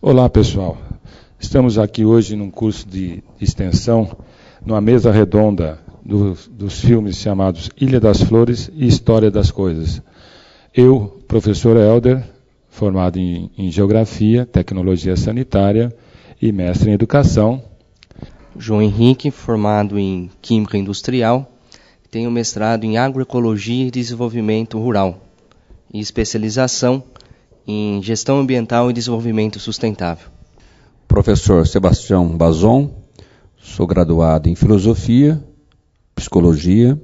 Olá, pessoal. Estamos aqui hoje num curso de extensão, numa mesa redonda dos filmes chamados Ilha das Flores e História das Coisas. Eu, professor Helder, formado em Geografia, Tecnologia Sanitária e mestre em Educação. João Henrique, formado em Química Industrial, tenho mestrado em Agroecologia e Desenvolvimento Rural e especialização em Gestão Ambiental e Desenvolvimento Sustentável. Professor Sebastião Bazon, sou graduado em Filosofia, Psicologia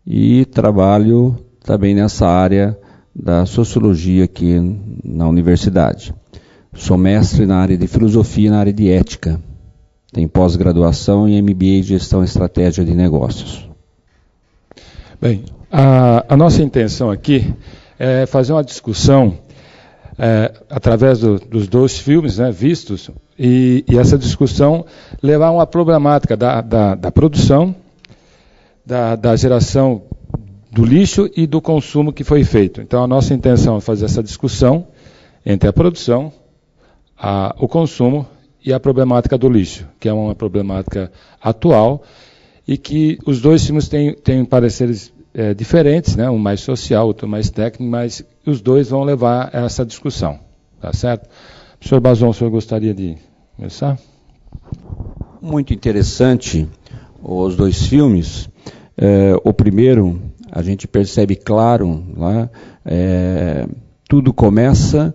e trabalho também nessa área da Sociologia aqui na universidade. Sou mestre na área de Filosofia e na área de Ética. Tenho pós-graduação em MBA de Gestão e Estratégia de Negócios. Bem, a nossa intenção aqui é fazer uma discussão através dos dois filmes, né, vistos, e essa discussão levar a uma problemática da produção, da geração do lixo e do consumo que foi feito. Então, a nossa intenção é fazer essa discussão entre a produção, o consumo e a problemática do lixo, que é uma problemática atual e que os dois filmes têm pareceres diferentes, né? Um mais social, outro mais técnico, mas os dois vão levar a essa discussão, tá certo? Professor Bazon, o senhor gostaria de começar? Muito interessante os dois filmes. O primeiro, a gente percebe claro, lá, tudo começa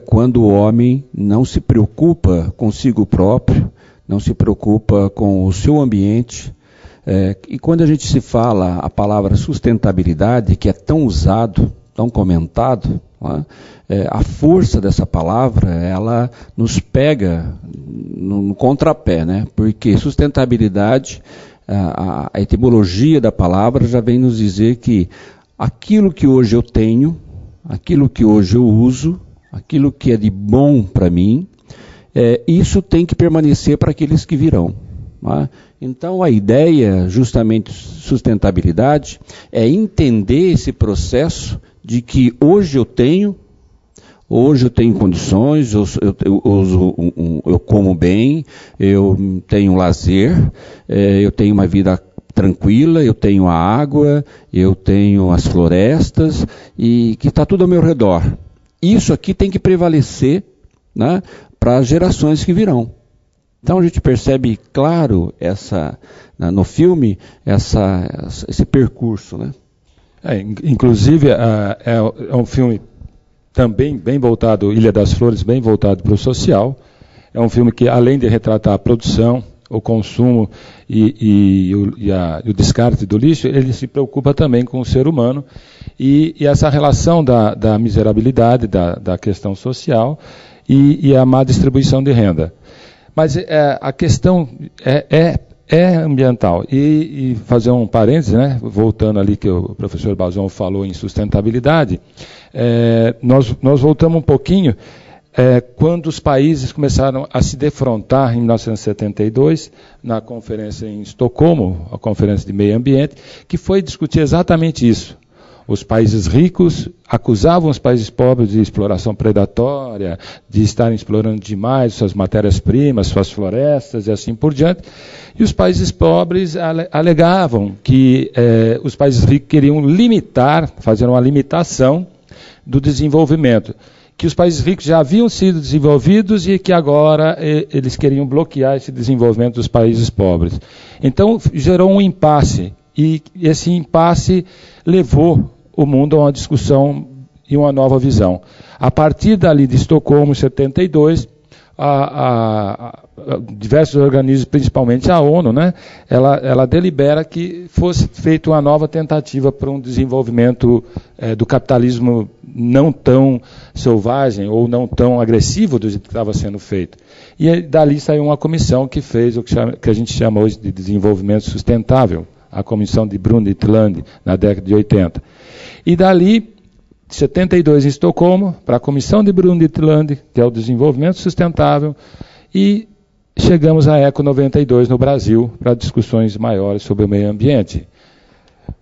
quando o homem não se preocupa consigo próprio, não se preocupa com o seu ambiente. E quando a gente se fala a palavra sustentabilidade, que é tão usado, tão comentado, a força dessa palavra, ela nos pega no contrapé, né? Porque sustentabilidade, a etimologia da palavra já vem nos dizer que aquilo que hoje eu tenho, aquilo que hoje eu uso, aquilo que é de bom para mim, isso tem que permanecer para aqueles que virão. Então, a ideia, justamente, sustentabilidade, é entender esse processo de que hoje eu tenho condições, eu como bem, eu tenho lazer, eu tenho uma vida tranquila, eu tenho a água, eu tenho as florestas, e que está tudo ao meu redor. Isso aqui tem que prevalecer, né, para as gerações que virão. Então a gente percebe claro no filme esse percurso, né? Inclusive é um filme também bem voltado, Ilha das Flores, bem voltado para o social. É um filme que, além de retratar a produção, o consumo e o descarte do lixo, ele se preocupa também com o ser humano e essa relação da miserabilidade, da questão social e a má distribuição de renda. Mas a questão é ambiental. E fazer um parênteses, né, voltando ali que o professor Bazon falou em sustentabilidade, nós voltamos um pouquinho quando os países começaram a se defrontar em 1972, na conferência em Estocolmo, a conferência de meio ambiente, que foi discutir exatamente isso. Os países ricos acusavam os países pobres de exploração predatória, de estarem explorando demais suas matérias-primas, suas florestas e assim por diante. E os países pobres alegavam que os países ricos queriam fazer uma limitação do desenvolvimento, que os países ricos já haviam sido desenvolvidos e que agora eles queriam bloquear esse desenvolvimento dos países pobres. Então gerou um impasse, e esse impasse levou o mundo a uma discussão e uma nova visão. A partir dali de Estocolmo, 72, diversos organismos, principalmente a ONU, né, ela delibera que fosse feita uma nova tentativa para um desenvolvimento do capitalismo não tão selvagem ou não tão agressivo do que estava sendo feito. E dali saiu uma comissão que fez o que a gente chama hoje de desenvolvimento sustentável, a comissão de Brundtland, na década de 80. E dali, 72 em Estocolmo, para a comissão de Brundtland, que é o desenvolvimento sustentável, e chegamos à ECO 92 no Brasil, para discussões maiores sobre o meio ambiente.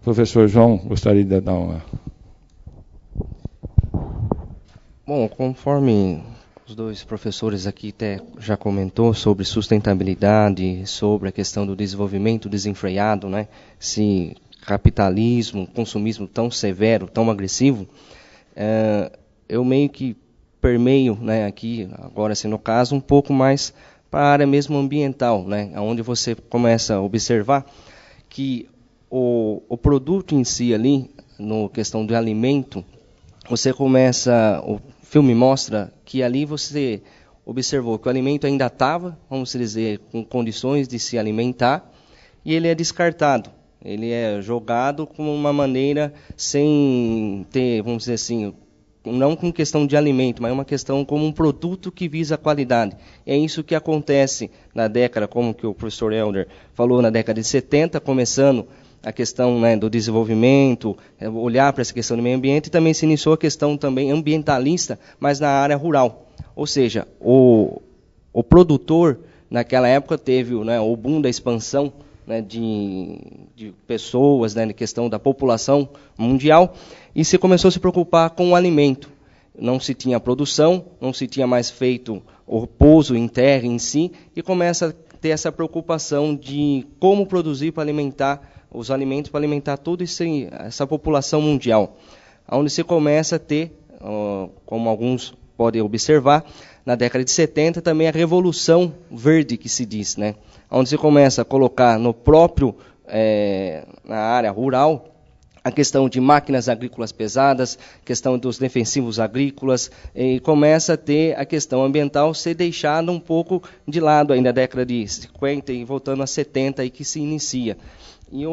Professor João, gostaria de dar uma... Bom, conforme os dois professores aqui até já comentou sobre sustentabilidade, sobre a questão do desenvolvimento desenfreado, né? Esse capitalismo, consumismo tão severo, tão agressivo, eu meio que permeio, né, aqui, agora assim, no caso, um pouco mais para a área mesmo ambiental, né? Onde você começa a observar que o produto em si ali, no questão do alimento, você começa, o filme mostra que ali você observou que o alimento ainda estava, vamos dizer, com condições de se alimentar, e ele é descartado. Ele é jogado como uma maneira sem ter, vamos dizer assim, não com questão de alimento, mas uma questão como um produto que visa a qualidade. É isso que acontece na década, como que o professor Helder falou, na década de 70, começando a questão, né, do desenvolvimento, olhar para essa questão do meio ambiente, e também se iniciou a questão também ambientalista, mas na área rural. Ou seja, o produtor, naquela época, teve, né, o boom da expansão, né, de pessoas, né, na questão da população mundial, e se começou a se preocupar com o alimento. Não se tinha produção, não se tinha mais feito o pouso em terra em si, e começa a ter essa preocupação de como produzir para alimentar os alimentos, para alimentar toda essa população mundial. Onde se começa a ter, como alguns podem observar, na década de 70 também a revolução verde que se diz, né? Onde se começa a colocar no próprio, na área rural, a questão de máquinas agrícolas pesadas, questão dos defensivos agrícolas, e começa a ter a questão ambiental ser deixada um pouco de lado ainda na década de 50 e voltando a 70 aí que se inicia. E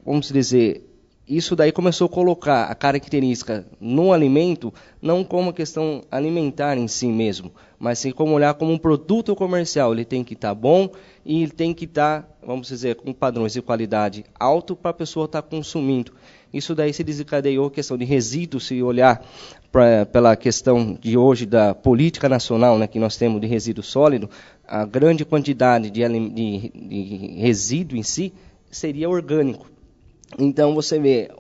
vamos dizer, isso daí começou a colocar a característica no alimento, não como questão alimentar em si mesmo, mas sim como olhar como um produto comercial. Ele tem que estar bom e ele tem que estar, vamos dizer, com padrões de qualidade alto para a pessoa estar consumindo. Isso daí se desencadeou a questão de resíduos, se olhar pela questão de hoje da política nacional, né, que nós temos de resíduo sólido, a grande quantidade de resíduo em si seria orgânico. Então você vê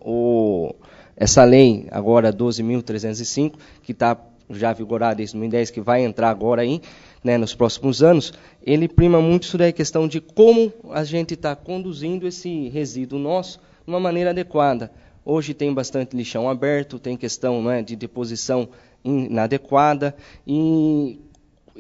essa lei agora 12.305, que está já vigorada desde 2010, que vai entrar agora aí, né, nos próximos anos, ele prima muito isso daí, a questão de como a gente está conduzindo esse resíduo nosso de uma maneira adequada. Hoje tem bastante lixão aberto, tem questão, né, de deposição inadequada,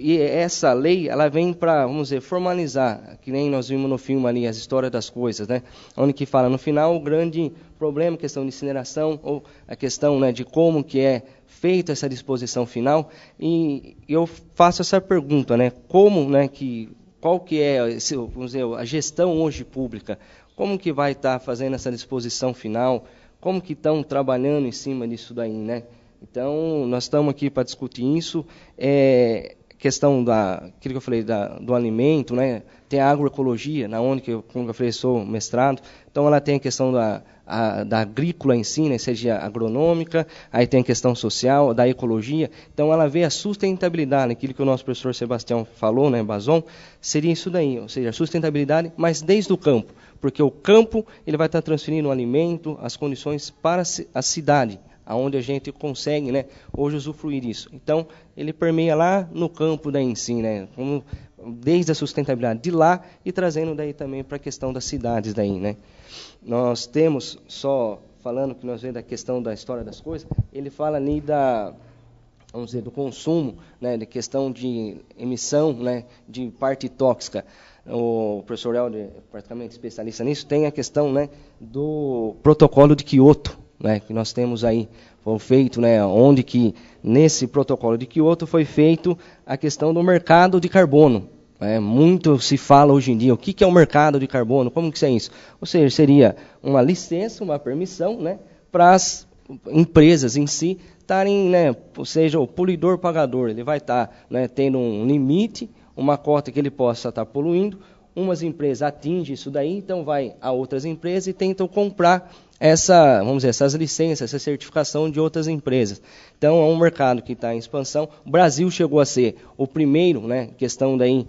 e essa lei, ela vem para, vamos dizer, formalizar, que nem nós vimos no filme ali, as histórias das coisas, né? Onde que fala, no final, o grande problema, a questão de incineração, ou a questão, né, de como que é feita essa disposição final, e eu faço essa pergunta, né? Como, né, qual que é, vamos dizer, a gestão hoje pública, como que vai estar fazendo essa disposição final, como que estão trabalhando em cima disso daí, né? Então, nós estamos aqui para discutir isso, questão aquilo que eu falei, do alimento, né? Tem a agroecologia, na onde como eu falei, sou mestrado, então ela tem a questão da agrícola em si, né? Seja agronômica, aí tem a questão social, da ecologia, então ela vê a sustentabilidade, aquilo que o nosso professor Sebastião falou, né, Bazon, seria isso daí, ou seja, a sustentabilidade, mas desde o campo, porque o campo ele vai estar transferindo o alimento, as condições para a cidade, aonde a gente consegue, né, hoje usufruir disso. Então, ele permeia lá no campo daí em si, né, desde a sustentabilidade de lá e trazendo daí também para a questão das cidades daí, né. Nós temos, só falando que nós vemos da questão da história das coisas, ele fala ali vamos dizer, do consumo, né, da questão de emissão, né, de parte tóxica. O professor Helder, praticamente especialista nisso, tem a questão, né, do protocolo de Kyoto, né, que nós temos aí, foi feito, né, onde que nesse protocolo de Kyoto foi feito a questão do mercado de carbono. Muito se fala hoje em dia, o que é o mercado de carbono, como que é isso? Ou seja, seria uma licença, uma permissão, né, para as empresas em si estarem, né, ou seja, o poluidor pagador, ele vai estar, né, tendo um limite, uma cota que ele possa estar poluindo, umas empresas atingem isso daí, então vai a outras empresas e tentam comprar vamos dizer, essas licenças, essa certificação de outras empresas. Então, é um mercado que está em expansão. O Brasil chegou a ser o primeiro, né, questão daí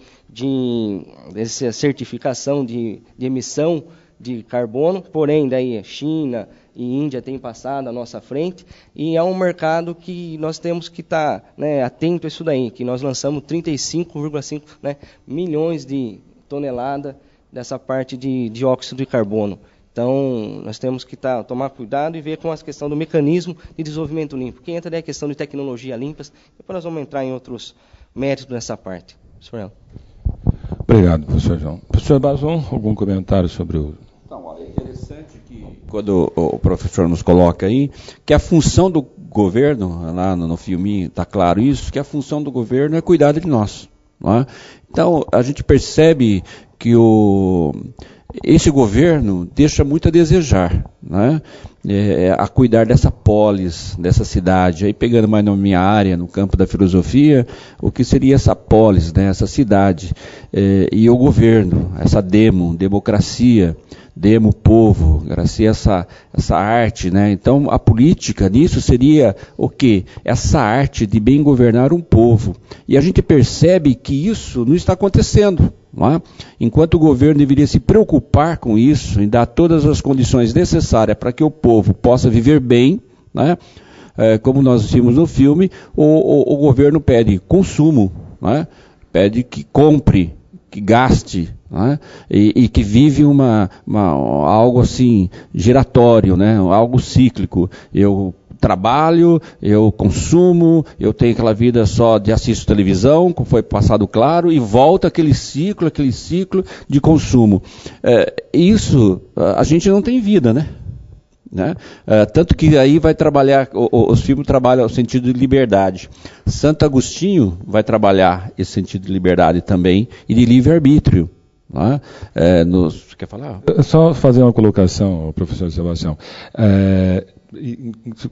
dessa certificação de emissão de carbono, porém, daí a China e Índia têm passado à nossa frente, e é um mercado que nós temos que estar atento a isso daí, que nós lançamos 35,5 milhões de toneladas dessa parte de dióxido de carbono. Então, nós temos que tomar cuidado e ver com a questão do mecanismo de desenvolvimento limpo. Que entra daí a questão de tecnologia limpas, depois nós vamos entrar em outros méritos nessa parte. Professor. Obrigado, professor João. Professor Bazon, algum comentário sobre o... Então, é interessante que, quando o professor nos coloca aí, que a função do governo, lá no filme está claro isso, que a função do governo é cuidar de nós. Não é? Então, a gente percebe que esse governo deixa muito a desejar, né? A cuidar dessa polis, dessa cidade. Aí pegando mais na minha área, no campo da filosofia, o que seria essa polis, né? Essa cidade, e o governo, essa democracia, povo, graças a essa arte, né? Então a política nisso seria o quê? Essa arte de bem governar um povo. E a gente percebe que isso não está acontecendo. Não é? Enquanto o governo deveria se preocupar com isso, em dar todas as condições necessárias para que o povo possa viver bem, né? Como nós vimos no filme, o governo pede consumo, né? Pede que compre, que gaste, né? E que vive algo assim giratório, né? Algo cíclico. Eu trabalho, eu consumo, eu tenho aquela vida só de assisto televisão, como foi passado claro, e volta aquele ciclo de consumo. Isso, a gente não tem vida, né? Tanto que aí vai trabalhar, os filmes trabalham o sentido de liberdade. Santo Agostinho vai trabalhar esse sentido de liberdade também, e de livre-arbítrio. Quer falar? Só fazer uma colocação, professor Sebastião.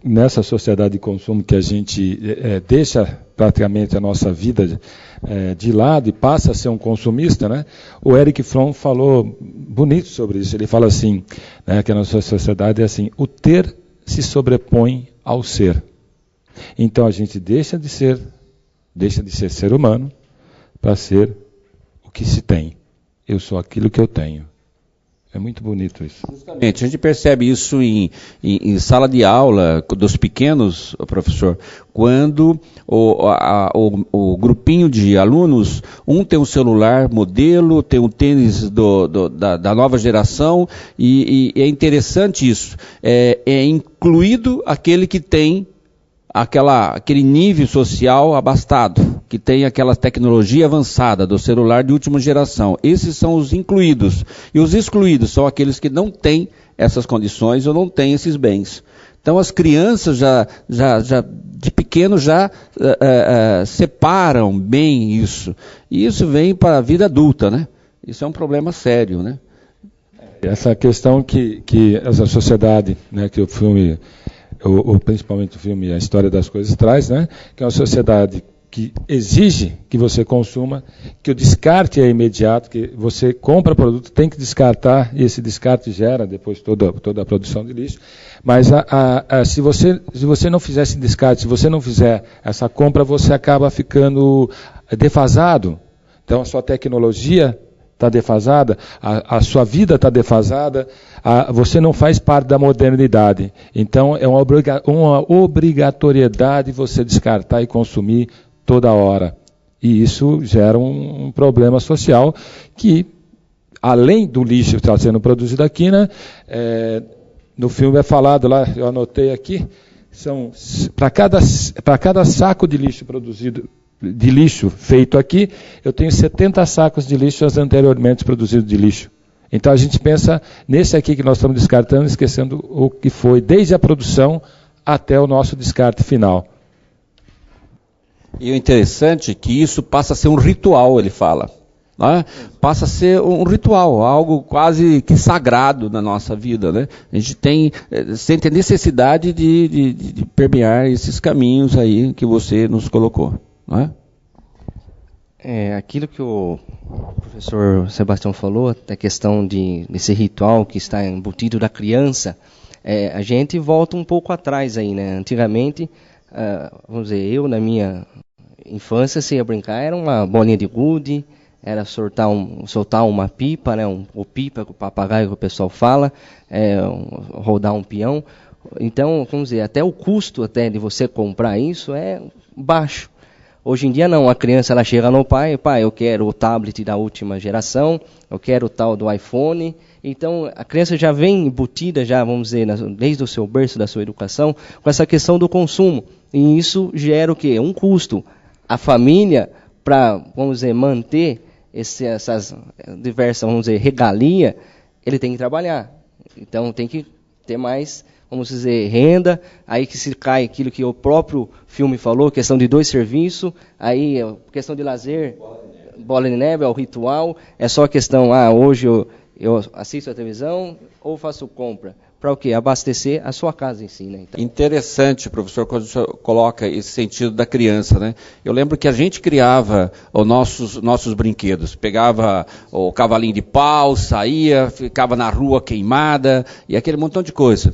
Nessa sociedade de consumo que a gente deixa praticamente a nossa vida de lado e passa a ser um consumista, né? O Erich Fromm falou bonito sobre isso. Ele fala assim, né, que a nossa sociedade é assim: o ter se sobrepõe ao ser. Então a gente deixa de ser ser humano para ser o que se tem. Eu sou aquilo que eu tenho. É muito bonito isso. Justamente, a gente percebe isso em sala de aula dos pequenos, professor, quando o grupinho de alunos, um tem um celular modelo, tem um tênis da nova geração, e é interessante isso. É incluído aquele que tem aquele nível social abastado, que tem aquela tecnologia avançada do celular de última geração. Esses são os incluídos. E os excluídos são aqueles que não têm essas condições ou não têm esses bens. Então as crianças já de pequeno já separam bem isso. E isso vem para a vida adulta, né? Isso é um problema sério, né? Essa questão que essa sociedade, né, que o filme... principalmente o filme A História das Coisas traz, né? Que é uma sociedade que exige que você consuma, que o descarte é imediato, que você compra produto, tem que descartar, e esse descarte gera depois toda a produção de lixo. Mas se você não fizer esse descarte, se você não fizer essa compra, você acaba ficando defasado. Então a sua tecnologia está defasada, a sua vida está defasada, você não faz parte da modernidade. Então, é uma obrigatoriedade você descartar e consumir toda hora. E isso gera um problema social que, além do lixo que está sendo produzido aqui, né, no filme é falado lá, eu anotei aqui, são para cada saco de lixo produzido, de lixo feito aqui, eu tenho 70 sacos de lixo anteriormente produzidos de lixo. Então a gente pensa nesse aqui que nós estamos descartando, esquecendo o que foi desde a produção até o nosso descarte final. E o interessante é que isso passa a ser um ritual, ele fala. Né? Passa a ser um ritual, algo quase que sagrado na nossa vida. Né? A gente sente a necessidade de permear esses caminhos aí que você nos colocou. Não é? Aquilo que o professor Sebastião falou, a questão desse ritual que está embutido da criança, a gente volta um pouco atrás aí, né? Antigamente, vamos dizer, eu na minha infância, se ia brincar, era uma bolinha de gude, era soltar uma pipa, né, o pipa, o papagaio que o pessoal fala, rodar um peão. Então, vamos dizer, até o custo até de você comprar isso é baixo. Hoje em dia não, a criança ela chega no pai, eu quero o tablet da última geração, eu quero o tal do iPhone. Então a criança já vem embutida, já, vamos dizer, desde o seu berço da sua educação, com essa questão do consumo. E isso gera o quê? Um custo. A família, para, vamos dizer, manter essas diversas, vamos dizer, regalia, ele tem que trabalhar. Então tem que ter mais, vamos dizer, renda, aí que se cai aquilo que o próprio filme falou, questão de 2 serviços, aí questão de lazer, bola de neve, é o ritual, é só a questão, hoje eu assisto a televisão ou faço compra. Para o quê? Abastecer a sua casa em si, né? Então... Interessante, professor, quando o senhor coloca esse sentido da criança, né? Eu lembro que a gente criava os nossos brinquedos. Pegava o cavalinho de pau, saía, ficava na rua queimada e aquele montão de coisa.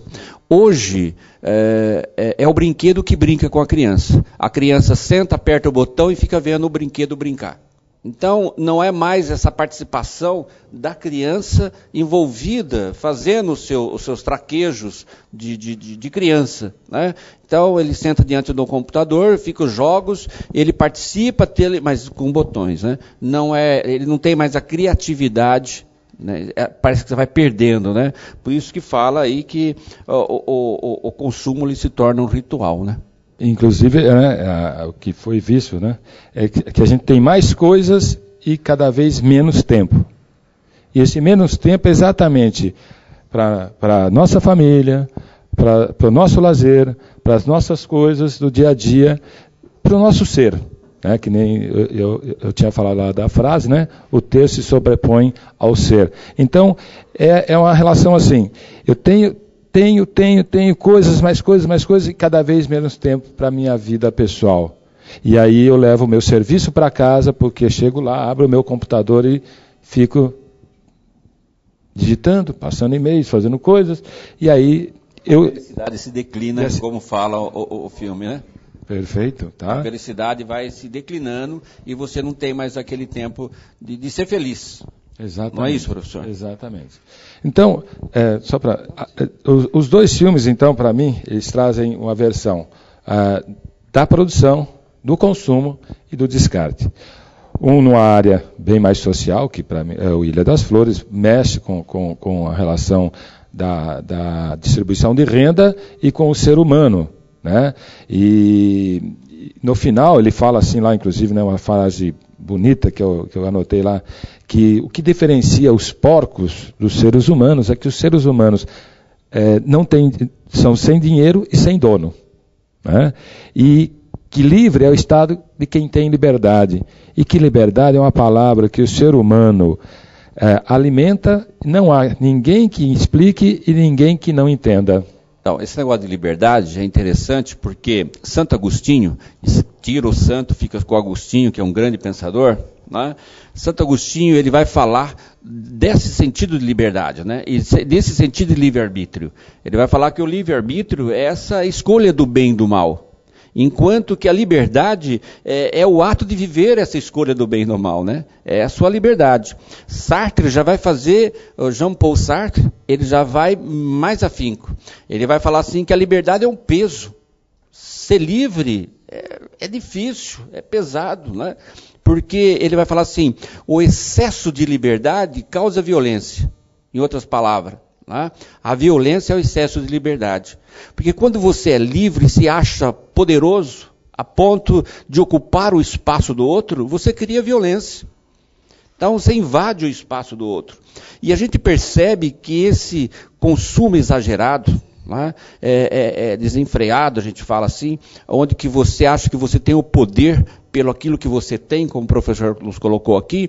Hoje é o brinquedo que brinca com a criança. A criança senta, aperta o botão e fica vendo o brinquedo brincar. Então, não é mais essa participação da criança envolvida, fazendo os seus traquejos de criança, né? Então, ele senta diante do computador, fica os jogos, ele participa, mas com botões, né? Ele não tem mais a criatividade, né? Parece que você vai perdendo, né? Por isso que fala aí que o consumo ele se torna um ritual, né? Inclusive, o que foi visto, né, é que a gente tem mais coisas e cada vez menos tempo. E esse menos tempo é exatamente para a nossa família, para o nosso lazer, para as nossas coisas do dia a dia, para o nosso ser. Né, que nem eu tinha falado lá da frase, né, o ter se sobrepõe ao ser. Então, é uma relação assim, eu tenho coisas, mais coisas, e cada vez menos tempo para a minha vida pessoal. E aí eu levo o meu serviço para casa, porque chego lá, abro o meu computador e fico digitando, passando e-mails, fazendo coisas, e aí a felicidade se declina, como fala o filme, né? Perfeito, tá? A felicidade vai se declinando e você não tem mais aquele tempo de ser feliz. Exatamente. Não é isso, professor? Exatamente. Então, só para os 2 filmes, então, para mim, eles trazem uma versão da produção, do consumo e do descarte. Um numa área bem mais social, que para mim é o Ilha das Flores, mexe com a relação da distribuição de renda e com o ser humano, né? E no final ele fala assim lá, inclusive, né, uma frase bonita que eu anotei lá, que o que diferencia os porcos dos seres humanos é que os seres humanos são sem dinheiro e sem dono, né? E que livre é o estado de quem tem liberdade. E que liberdade é uma palavra que o ser humano alimenta, não há ninguém que explique e ninguém que não entenda. Então, esse negócio de liberdade é interessante porque Santo Agostinho, tira o santo, fica com Agostinho, que é um grande pensador, né? Santo Agostinho ele vai falar desse sentido de liberdade, né? E desse sentido de livre-arbítrio. Ele vai falar que o livre-arbítrio é essa escolha do bem e do mal. Enquanto que a liberdade é o ato de viver essa escolha do bem e do mal, né? É a sua liberdade. Sartre já vai fazer, Jean-Paul Sartre, ele já vai mais afinco. Ele vai falar assim que a liberdade é um peso. Ser livre é difícil, é pesado, né? Porque ele vai falar assim, o excesso de liberdade causa violência. Em outras palavras, né? A violência é o excesso de liberdade. Porque quando você é livre e se acha poderoso, a ponto de ocupar o espaço do outro, você cria violência. Então você invade o espaço do outro. E a gente percebe que esse consumo exagerado, né, é desenfreado, a gente fala assim, onde que você acha que você tem o poder pelo aquilo que você tem, como o professor nos colocou aqui,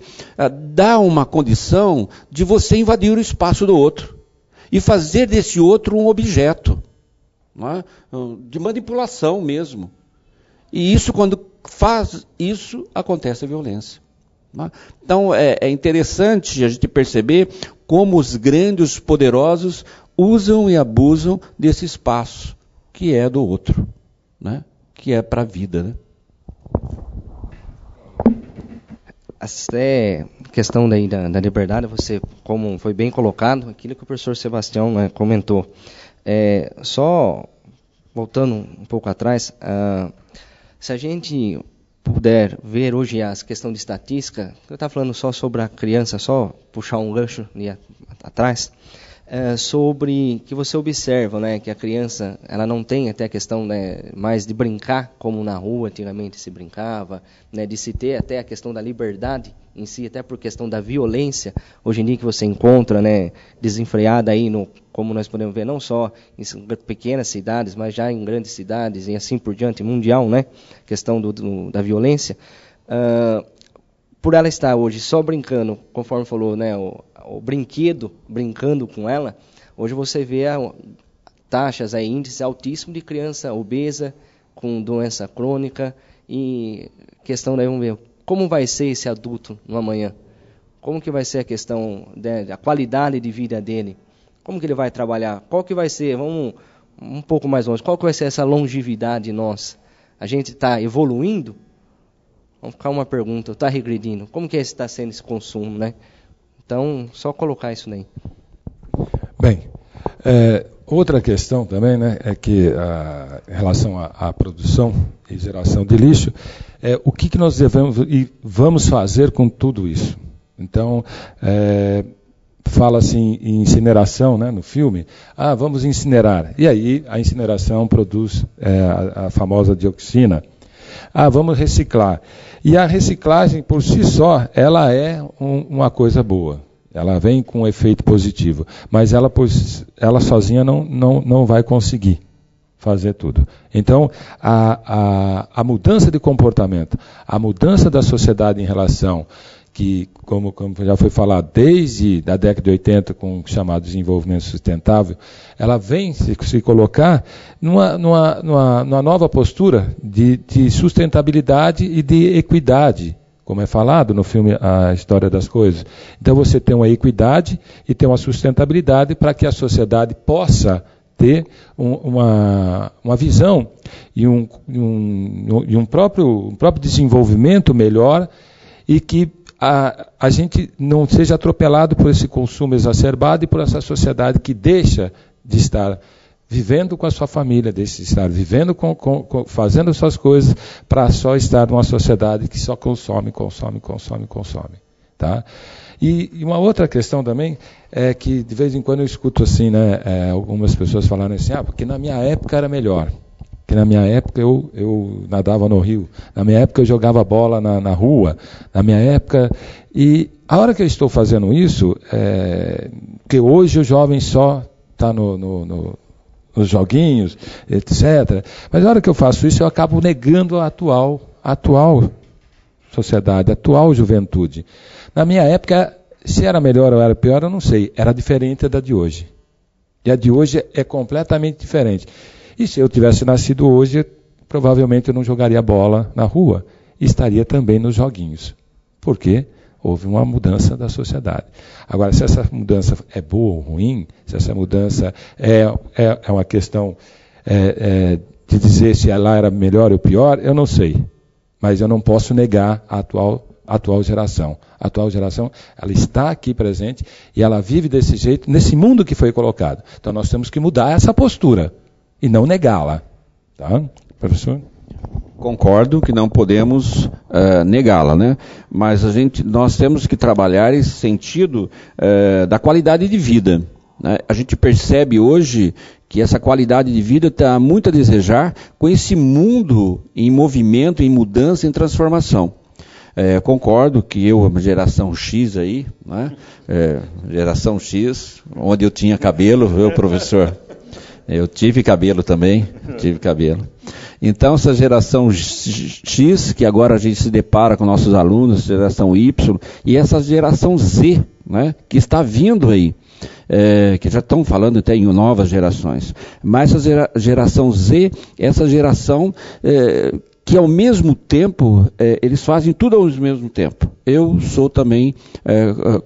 dá uma condição de você invadir o espaço do outro e fazer desse outro um objeto, né, de manipulação mesmo. E isso, quando faz isso, acontece a violência. Né? Então é interessante a gente perceber como os grandes, os poderosos, usam e abusam desse espaço que é do outro, né? Que é para a vida, né? até questão daí da liberdade, você, como foi bem colocado, aquilo que o professor Sebastião, né, comentou. Só voltando um pouco atrás, se a gente puder ver hoje a questão de estatística, eu estava falando só sobre a criança, só puxar um gancho ali atrás, sobre que você observa, né, que a criança ela não tem até a questão, né, mais de brincar como na rua antigamente se brincava, né, de se ter até a questão da liberdade em si, até por questão da violência hoje em dia que você encontra, né, desenfreada aí como nós podemos ver, não só em pequenas cidades, mas já em grandes cidades e assim por diante, mundial, né, questão da violência. Por ela estar hoje só brincando, conforme falou, né, o brinquedo, brincando com ela, hoje você vê taxas, aí, índices altíssimos de criança obesa, com doença crônica, e questão daí, vamos ver, como vai ser esse adulto no amanhã? Como que vai ser a questão da qualidade de vida dele? Como que ele vai trabalhar? Qual que vai ser, vamos um pouco mais longe, qual que vai ser essa longevidade nossa? A gente está evoluindo? Vamos ficar uma pergunta, está regredindo? Como que está sendo esse consumo, né? Então, só colocar isso daí. Bem, outra questão também, né, é que em relação à produção e geração de lixo, o que nós devemos e vamos fazer com tudo isso? Então, fala-se em incineração, né, no filme. Vamos incinerar. E aí a incineração produz a famosa dioxina. Vamos reciclar. E a reciclagem, por si só, ela é uma coisa boa. Ela vem com um efeito positivo. Mas ela sozinha não vai conseguir fazer tudo. Então, a mudança de comportamento, a mudança da sociedade em relação que, como já foi falado, desde a década de 80, com o chamado desenvolvimento sustentável, ela vem se colocar numa nova postura de sustentabilidade e de equidade, como é falado no filme A História das Coisas. Então você tem uma equidade e tem uma sustentabilidade para que a sociedade possa ter uma visão e um próprio desenvolvimento melhor, e que a gente não seja atropelado por esse consumo exacerbado e por essa sociedade que deixa de estar vivendo com a sua família, deixa de estar vivendo fazendo suas coisas, para só estar numa sociedade que só consome. Tá? E uma outra questão também é que de vez em quando eu escuto assim, né, algumas pessoas falarem assim, porque na minha época era melhor. Que na minha época eu nadava no rio, na minha época eu jogava bola na rua, na minha época. E a hora que eu estou fazendo isso, que hoje o jovem só está nos joguinhos, etc. Mas a hora que eu faço isso, eu acabo negando a atual sociedade, a atual juventude. Na minha época, se era melhor ou era pior, eu não sei. Era diferente da de hoje. E a de hoje é completamente diferente. E se eu tivesse nascido hoje, provavelmente eu não jogaria bola na rua. Estaria também nos joguinhos. Por quê? Houve uma mudança da sociedade. Agora, se essa mudança é boa ou ruim, se essa mudança é uma questão de dizer se lá era melhor ou pior, eu não sei. Mas eu não posso negar a atual geração. A atual geração, ela está aqui presente e ela vive desse jeito, nesse mundo que foi colocado. Então nós temos que mudar essa postura e não negá-la. Tá, professor? Concordo que não podemos negá-la, né? Mas nós temos que trabalhar esse sentido da qualidade de vida, né? A gente percebe hoje que essa qualidade de vida está muito a desejar com esse mundo em movimento, em mudança, em transformação. Concordo que a geração X aí, né? Geração X, onde eu tinha cabelo, viu, professor? Eu tive cabelo também, Então, essa geração X, que agora a gente se depara com nossos alunos, geração Y, e essa geração Z, né, que está vindo aí, que já estão falando até em novas gerações. Mas essa geração Z, essa geração que ao mesmo tempo, eles fazem tudo ao mesmo tempo. Eu sou também,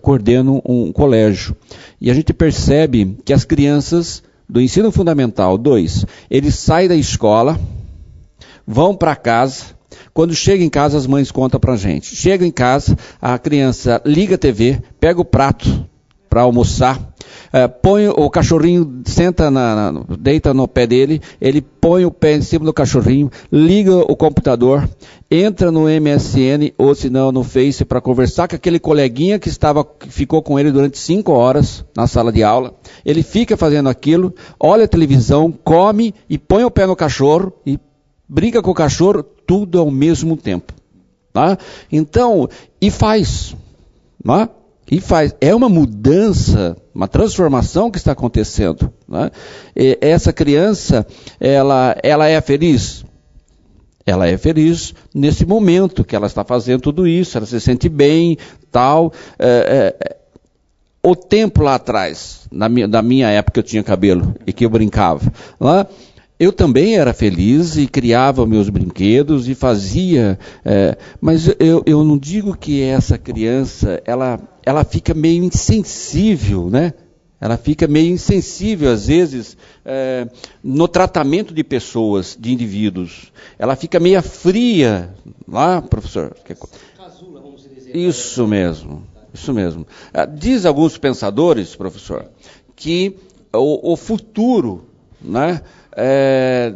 coordeno um colégio. E a gente percebe que as crianças do ensino fundamental 2, eles saem da escola, vão para casa, Quando chega em casa, as mães contam pra gente. Chega em casa, a criança liga a TV, pega o prato para almoçar, põe o cachorrinho, deita no pé dele, ele põe o pé em cima do cachorrinho, liga o computador, entra no MSN ou se não no Face para conversar com aquele coleguinha que ficou com ele durante 5 horas na sala de aula. Ele fica fazendo aquilo, olha a televisão, come e põe o pé no cachorro e brinca com o cachorro, tudo ao mesmo tempo. Tá? Então, e faz. Tá? E faz. É uma mudança, uma transformação que está acontecendo. Né? Essa criança, ela é feliz? Ela é feliz nesse momento que ela está fazendo tudo isso, ela se sente bem, tal. O tempo lá atrás, da minha época que eu tinha cabelo e que eu brincava, lá, eu também era feliz e criava meus brinquedos e fazia, mas eu não digo que essa criança, ela fica meio insensível, né? Ela fica meio insensível, às vezes, no tratamento de pessoas, de indivíduos. Ela fica meio fria, lá, professor? Casula, vamos dizer. Isso mesmo, isso mesmo. Diz alguns pensadores, professor, que o futuro, né,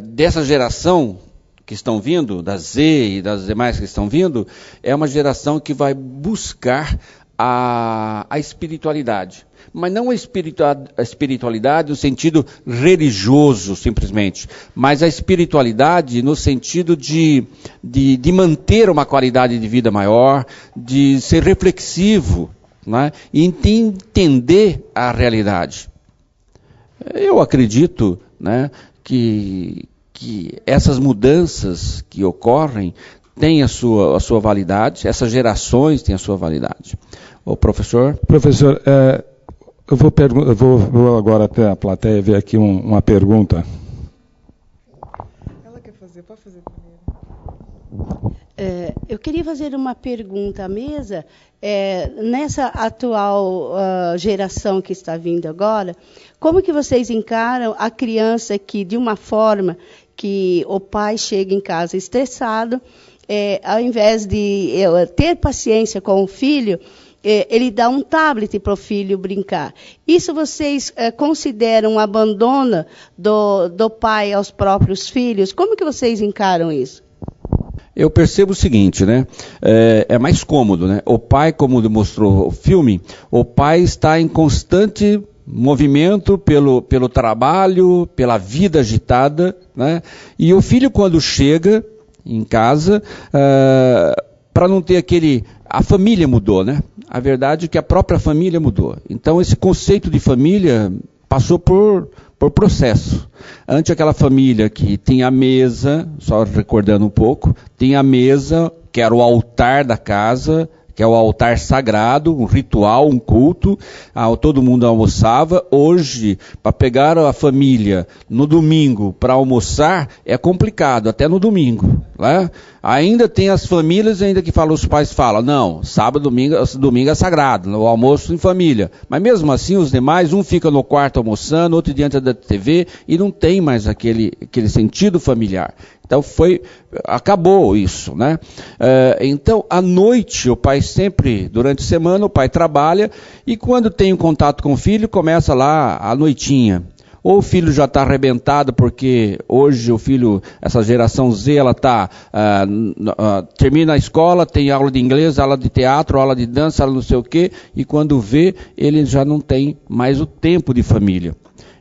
dessa geração que estão vindo, da Z e das demais que estão vindo, é uma geração que vai buscar a espiritualidade. Mas não a espiritualidade no sentido religioso, simplesmente, mas a espiritualidade no sentido de manter uma qualidade de vida maior, de ser reflexivo, né, e entender a realidade. Eu acredito, né, que essas mudanças que ocorrem têm a sua validade, essas gerações têm a sua validade. O professor? Professor, eu vou agora até a plateia ver aqui uma pergunta. Ela quer fazer, pode fazer primeiro. Eu queria fazer uma pergunta à mesa. Nessa atual geração que está vindo agora, como que vocês encaram a criança que, de uma forma que o pai chega em casa estressado, ao invés de ter paciência com o filho, ele dá um tablet para o filho brincar. Isso vocês consideram um abandono do pai aos próprios filhos? Como que vocês encaram isso? Eu percebo o seguinte, né? É mais cômodo, né? O pai, como demonstrou o filme, o pai está em constante movimento pelo trabalho, pela vida agitada, né? E o filho, quando chega em casa, para não ter a família mudou, né? A verdade é que a própria família mudou. Então, esse conceito de família passou por processo. Antes, aquela família que tinha a mesa, só recordando um pouco, tinha a mesa, que era o altar da casa, que é o altar sagrado, um ritual, um culto, todo mundo almoçava. Hoje, para pegar a família no domingo para almoçar, é complicado, até no domingo. Né? Ainda tem as famílias ainda que os pais falam, não, sábado, domingo é sagrado, o almoço em família. Mas mesmo assim, os demais, um fica no quarto almoçando, outro diante da TV, e não tem mais aquele sentido familiar. Então acabou isso, né? Então, à noite, o pai sempre, durante a semana, o pai trabalha, e quando tem um contato com o filho, começa lá a noitinha. Ou o filho já está arrebentado, porque hoje o filho, essa geração Z, ela termina a escola, tem aula de inglês, aula de teatro, aula de dança, aula não sei o quê, e quando vê, ele já não tem mais o tempo de família.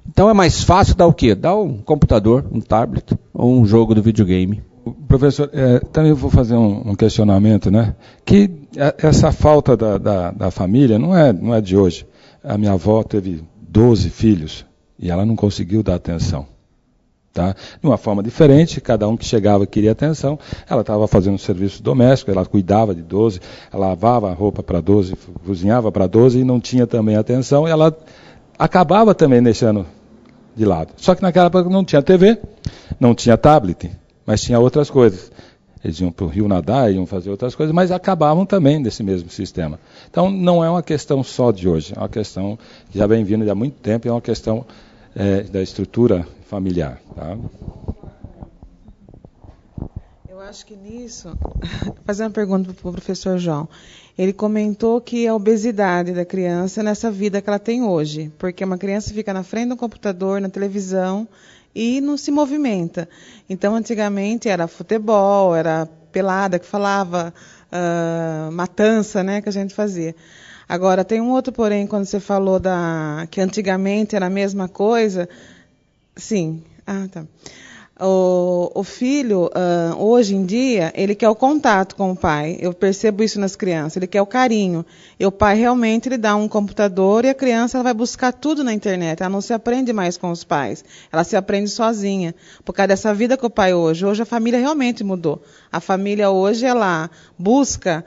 Então é mais fácil dar o quê? Dar um computador, um tablet, ou um jogo do videogame. Professor, também eu vou fazer um questionamento, né? Que essa falta da família não é de hoje. A minha avó teve 12 filhos e ela não conseguiu dar atenção. Tá? De uma forma diferente, cada um que chegava queria atenção. Ela estava fazendo serviço doméstico, ela cuidava de 12, ela lavava a roupa para 12, cozinhava para 12 e não tinha também atenção. Ela acabava também deixando de lado. Só que naquela época não tinha TV, não tinha tablet, mas tinha outras coisas. Eles iam para o rio nadar, iam fazer outras coisas, mas acabavam também desse mesmo sistema. Então não é uma questão só de hoje, é uma questão que já vem vindo há muito tempo, é uma questão da estrutura familiar. Tá? acho que nisso, fazer uma pergunta para o professor João. Ele comentou que a obesidade da criança nessa vida que ela tem hoje, porque uma criança fica na frente do computador, na televisão e não se movimenta. Então, antigamente era futebol, era pelada que falava, matança, né, que a gente fazia. Agora, tem um outro porém, quando você falou que antigamente era a mesma coisa. Sim. Tá. O filho, hoje em dia, ele quer o contato com o pai. Eu percebo isso nas crianças. Ele quer o carinho. E o pai realmente ele dá um computador e a criança ela vai buscar tudo na internet. Ela não se aprende mais com os pais. Ela se aprende sozinha. Por causa dessa vida com o pai hoje. Hoje a família realmente mudou. A família hoje, ela busca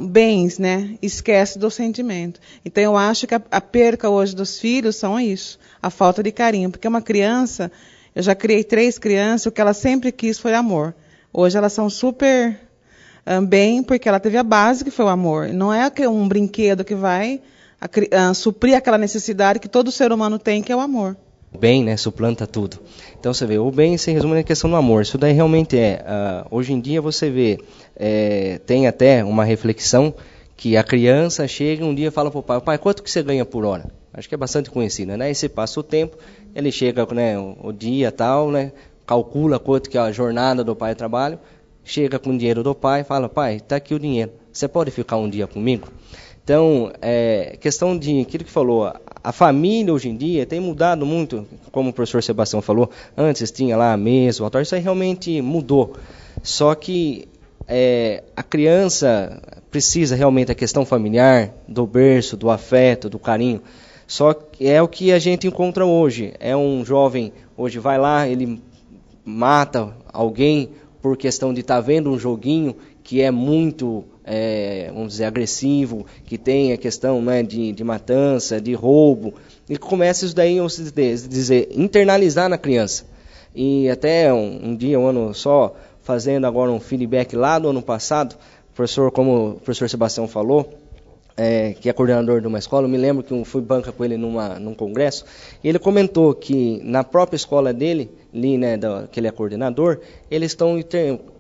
bens, né? Esquece do sentimento. Então eu acho que a perca hoje dos filhos são isso. A falta de carinho. Porque uma criança... Eu já criei 3 crianças, o que ela sempre quis foi amor. Hoje elas são super bem, porque ela teve a base que foi o amor. Não é um brinquedo que vai suprir aquela necessidade que todo ser humano tem, que é o amor. O bem, né, suplanta tudo. Então você vê, o bem se resume na questão do amor. Isso daí realmente hoje em dia você vê, tem até uma reflexão que a criança chega um dia e fala para o pai, quanto que você ganha por hora? Acho que é bastante conhecido, né? Aí você passa o tempo, ele chega, né, o dia tal, né, calcula quanto que é a jornada do pai de trabalho, chega com o dinheiro do pai e fala, pai, está aqui o dinheiro, você pode ficar um dia comigo? Então, questão de aquilo que falou, a família hoje em dia tem mudado muito, como o professor Sebastião falou, antes tinha lá a mesa, o altar, isso aí realmente mudou. Só que a criança precisa realmente da questão familiar, do berço, do afeto, do carinho. Só que é o que a gente encontra hoje. É um jovem, hoje vai lá, ele mata alguém por questão de estar vendo um joguinho que é muito, vamos dizer, agressivo, que tem a questão, né, de matança, de roubo. E começa isso daí, vamos dizer, internalizar na criança. E até um dia, um ano só, fazendo agora um feedback lá do ano passado, professor, como o professor Sebastião falou, que é coordenador de uma escola, eu me lembro que eu fui banca com ele num congresso, e ele comentou que na própria escola dele, ali, né, que ele é coordenador, eles estão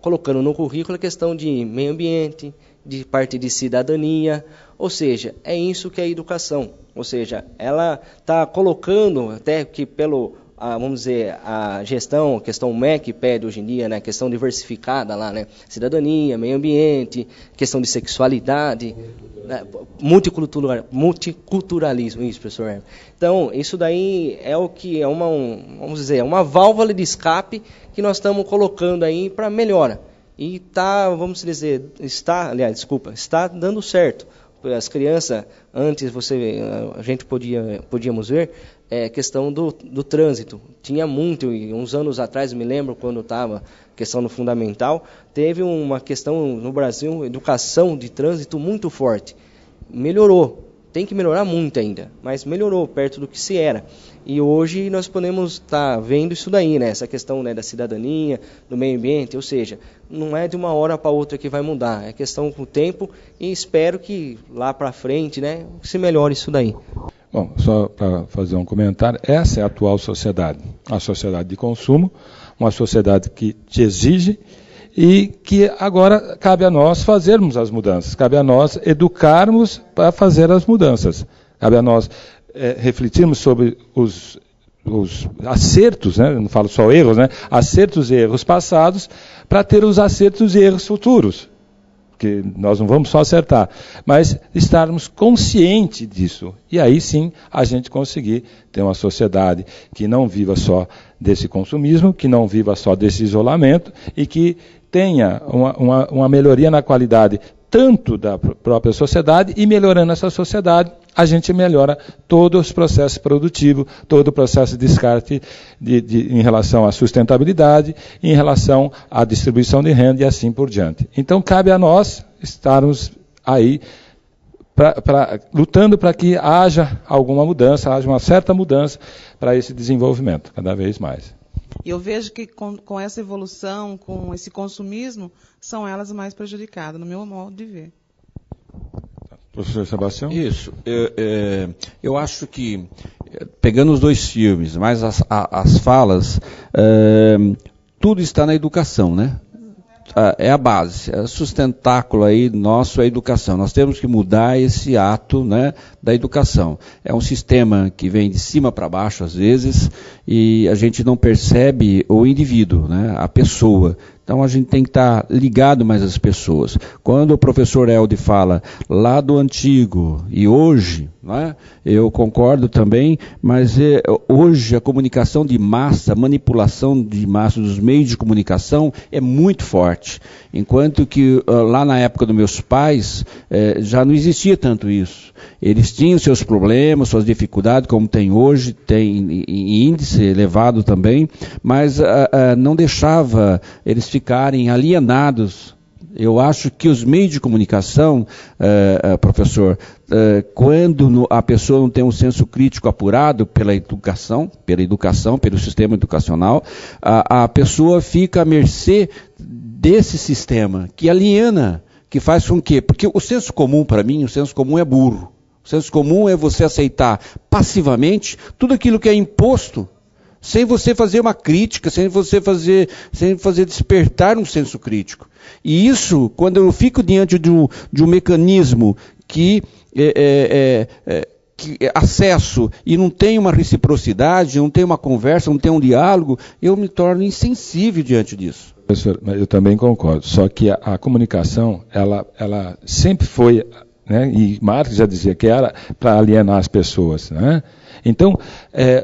colocando no currículo a questão de meio ambiente, de parte de cidadania, ou seja, é isso que é a educação, ou seja, ela está colocando, até que vamos dizer, a gestão, a questão MEC pede hoje em dia, né, questão diversificada lá, né, cidadania, meio ambiente, questão de sexualidade, multiculturalismo, isso, professor. Então, isso daí é o que é vamos dizer, uma válvula de escape que nós estamos colocando aí para melhora. E vamos dizer, está dando certo. As crianças, antes a gente podíamos ver, questão do trânsito. Tinha muito, e uns anos atrás, me lembro, quando estava questão no fundamental, teve uma questão no Brasil, educação de trânsito muito forte. Melhorou, tem que melhorar muito ainda, mas melhorou perto do que se era. E hoje nós podemos estar vendo isso daí, né? Essa questão, né, da cidadania, do meio ambiente, ou seja, não é de uma hora para outra que vai mudar, é questão com o tempo e espero que lá para frente, né, se melhore isso daí. Bom, só para fazer um comentário, essa é a atual sociedade, a sociedade de consumo, uma sociedade que te exige e que agora cabe a nós fazermos as mudanças, cabe a nós educarmos para fazer as mudanças, cabe a nós refletirmos sobre os acertos, né? Não falo só erros, né? Acertos e erros passados para ter os acertos e erros futuros. Porque nós não vamos só acertar, mas estarmos conscientes disso. E aí sim a gente conseguir ter uma sociedade que não viva só desse consumismo, que não viva só desse isolamento e que tenha uma melhoria na qualidade tanto da própria sociedade, e melhorando essa sociedade, a gente melhora todos os processos produtivos, todo o processo de descarte em relação à sustentabilidade, em relação à distribuição de renda e assim por diante. Então, cabe a nós estarmos aí lutando para que haja alguma mudança, haja uma certa mudança para esse desenvolvimento, cada vez mais. E eu vejo que com essa evolução, com esse consumismo, são elas mais prejudicadas, no meu modo de ver. Professor Sebastião? Isso. Eu acho que, pegando os dois filmes, mais as falas, tudo está na educação, né? é a base, é o sustentáculo aí nosso, a educação. Nós temos que mudar esse ato, né, da educação. É um sistema que vem de cima para baixo às vezes e a gente não percebe o indivíduo, né, a pessoa. Então a gente tem que estar ligado mais às pessoas. Quando o professor Elde fala lá do antigo e hoje, né, eu concordo também, mas hoje a comunicação de massa, a manipulação de massa dos meios de comunicação é muito forte. Enquanto que lá na época dos meus pais já não existia tanto isso. Eles tinham seus problemas, suas dificuldades, como tem hoje, tem em índice elevado também, mas não deixava eles ficarem alienados. Eu acho que os meios de comunicação, professor, quando a pessoa não tem um senso crítico apurado pela educação, pelo sistema educacional, a pessoa fica à mercê desse sistema, que aliena, que faz com que... Porque o senso comum, para mim, o senso comum é burro. O senso comum é você aceitar passivamente tudo aquilo que é imposto, sem você fazer uma crítica, sem fazer despertar um senso crítico. E isso, quando eu fico diante de um mecanismo que acesso e não tem uma reciprocidade, não tem uma conversa, não tem um diálogo, eu me torno insensível diante disso. Professor, eu também concordo, só que a comunicação, ela sempre foi, né, e Marx já dizia que era para alienar as pessoas, né? Então,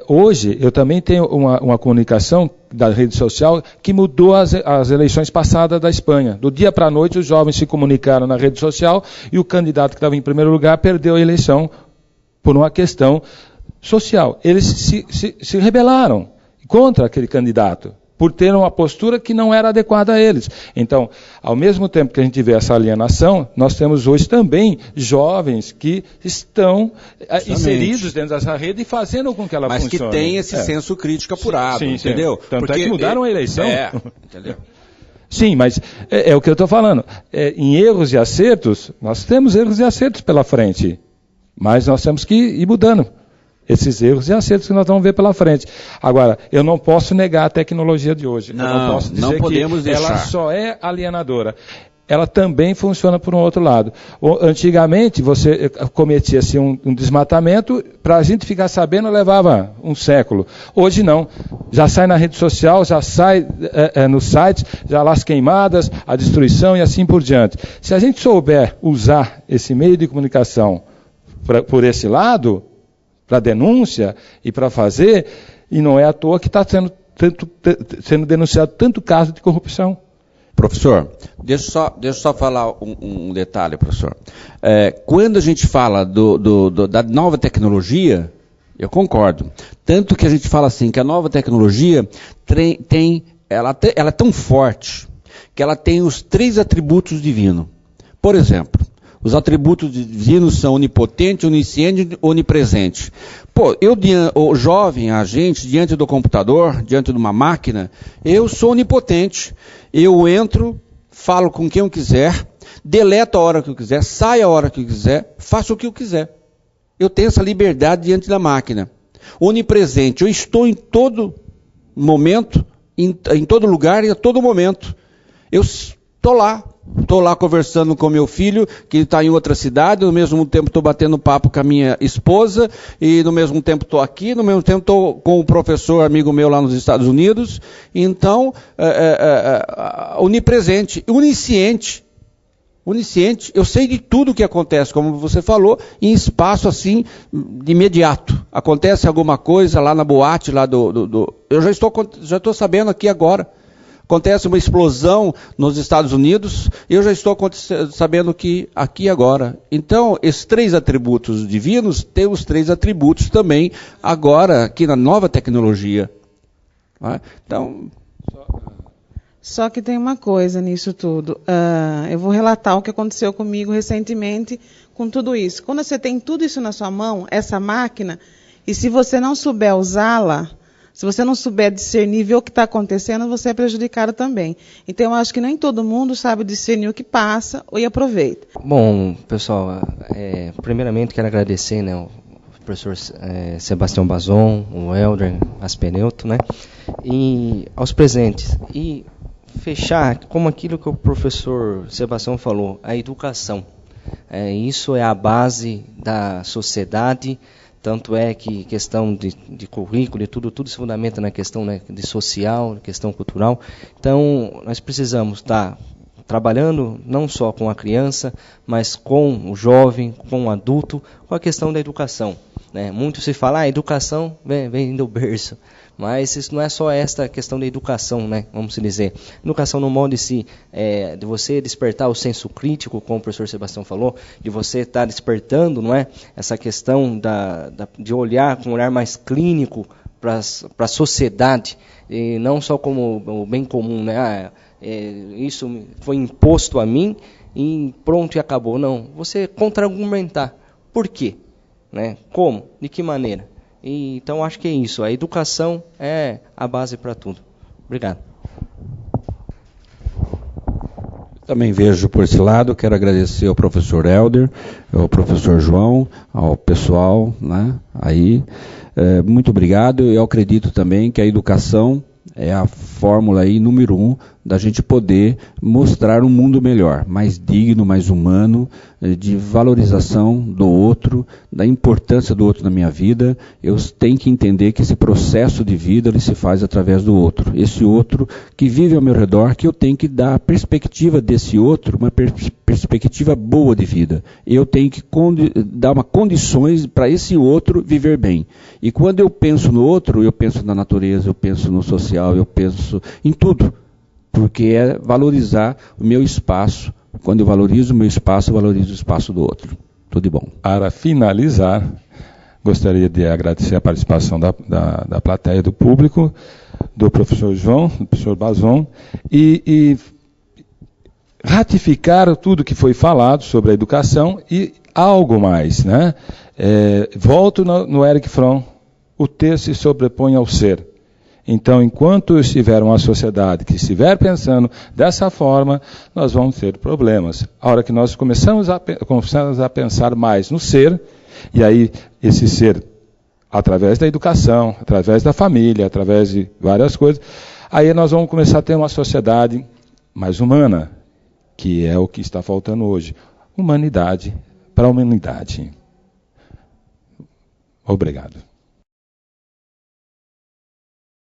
hoje, eu também tenho uma comunicação da rede social que mudou as eleições passadas da Espanha. Do dia para a noite, os jovens se comunicaram na rede social e o candidato que estava em primeiro lugar perdeu a eleição por uma questão social. Eles se rebelaram contra aquele candidato, por ter uma postura que não era adequada a eles. Então, ao mesmo tempo que a gente vê essa alienação, nós temos hoje também jovens que estão inseridos dentro dessa rede e fazendo com que ela funcione. Mas que tem esse senso crítico apurado, sim, entendeu? Tanto porque é que mudaram a eleição. Entendeu? Sim, mas é o que eu estou falando. Em erros e acertos, nós temos erros e acertos pela frente, mas nós temos que ir mudando esses erros e acertos que nós vamos ver pela frente. Agora, eu não posso negar a tecnologia de hoje. Eu não posso dizer que ela só é alienadora. Ela também funciona por um outro lado. Antigamente, você cometia-se um desmatamento, para a gente ficar sabendo, levava um século. Hoje não. Já sai na rede social, já sai nos sites, já lá as queimadas, a destruição e assim por diante. Se a gente souber usar esse meio de comunicação por esse lado, para denúncia e para fazer, e não é à toa que está sendo denunciado tanto caso de corrupção. Professor, deixa eu só falar um detalhe, professor. Quando a gente fala da nova tecnologia, eu concordo. Tanto que a gente fala assim, que a nova tecnologia ela é tão forte que ela tem os 3 atributos divinos. Por exemplo, os atributos divinos são onipotente, onisciente e onipresente. Pô, o jovem, a gente, diante do computador, diante de uma máquina, eu sou onipotente. Eu entro, falo com quem eu quiser, deleto a hora que eu quiser, saio a hora que eu quiser, faço o que eu quiser. Eu tenho essa liberdade diante da máquina. Onipresente, eu estou em todo momento, em todo lugar e a todo momento. Eu estou lá conversando com meu filho, que está em outra cidade, no mesmo tempo estou batendo papo com a minha esposa, e no mesmo tempo estou aqui, no mesmo tempo estou com o professor amigo meu lá nos Estados Unidos. Então, onipresente, onisciente, eu sei de tudo o que acontece, como você falou, em espaço assim, de imediato. Acontece alguma coisa lá na boate, eu já estou sabendo aqui agora. Acontece uma explosão nos Estados Unidos, eu já estou sabendo que aqui agora. Então, esses 3 atributos divinos têm os 3 atributos também agora, aqui na nova tecnologia. Então... Só que tem uma coisa nisso tudo. Eu vou relatar o que aconteceu comigo recentemente com tudo isso. Quando você tem tudo isso na sua mão, essa máquina, e se você não souber usá-la, se você não souber discernir, ver o que está acontecendo, você é prejudicado também. Então, eu acho que nem todo mundo sabe discernir o que passa e aproveita. Bom, pessoal, primeiramente quero agradecer, né, o professor Sebastião Bazon, o Helder Aspeneuto, né, e aos presentes. E fechar, como aquilo que o professor Sebastião falou, a educação. Isso é a base da sociedade, tanto é que questão de currículo e tudo se fundamenta na questão, né, de social, na questão cultural. Então, nós precisamos estar trabalhando não só com a criança, mas com o jovem, com o adulto, com a questão da educação. Né? Muito se fala, a educação vem do berço. Mas isso não é só esta questão da educação, né? Vamos dizer. Educação no modo de você despertar o senso crítico, como o professor Sebastião falou, de você estar despertando, não é? Essa questão de olhar com um olhar mais clínico para a sociedade, e não só como o bem comum, né? Isso foi imposto a mim e pronto e acabou. Não, você contra-argumentar. Por quê? Né? Como? De que maneira? Então, acho que é isso. A educação é a base para tudo. Obrigado. Também vejo por esse lado, quero agradecer ao professor Helder, ao professor João, ao pessoal, né, aí. Muito obrigado. Eu acredito também que a educação é a fórmula aí número 1 da gente poder mostrar um mundo melhor, mais digno, mais humano, de valorização do outro, da importância do outro na minha vida. Eu tenho que entender que esse processo de vida ele se faz através do outro. Esse outro que vive ao meu redor, que eu tenho que dar a perspectiva desse outro, uma perspectiva boa de vida. Eu tenho que dar condições para esse outro viver bem. E quando eu penso no outro, eu penso na natureza, eu penso no social, eu penso em tudo. Porque é valorizar o meu espaço. Quando eu valorizo o meu espaço, eu valorizo o espaço do outro. Tudo de bom. Para finalizar, gostaria de agradecer a participação da plateia, do público, do professor João, do professor Bazon, e ratificar tudo que foi falado sobre a educação e algo mais, né? Volto no Erich Fromm, o ter se sobrepõe ao ser. Então, enquanto estiver uma sociedade que estiver pensando dessa forma, nós vamos ter problemas. A hora que nós começamos a pensar mais no ser, e aí esse ser, através da educação, através da família, através de várias coisas, aí nós vamos começar a ter uma sociedade mais humana, que é o que está faltando hoje. Humanidade para a humanidade. Obrigado.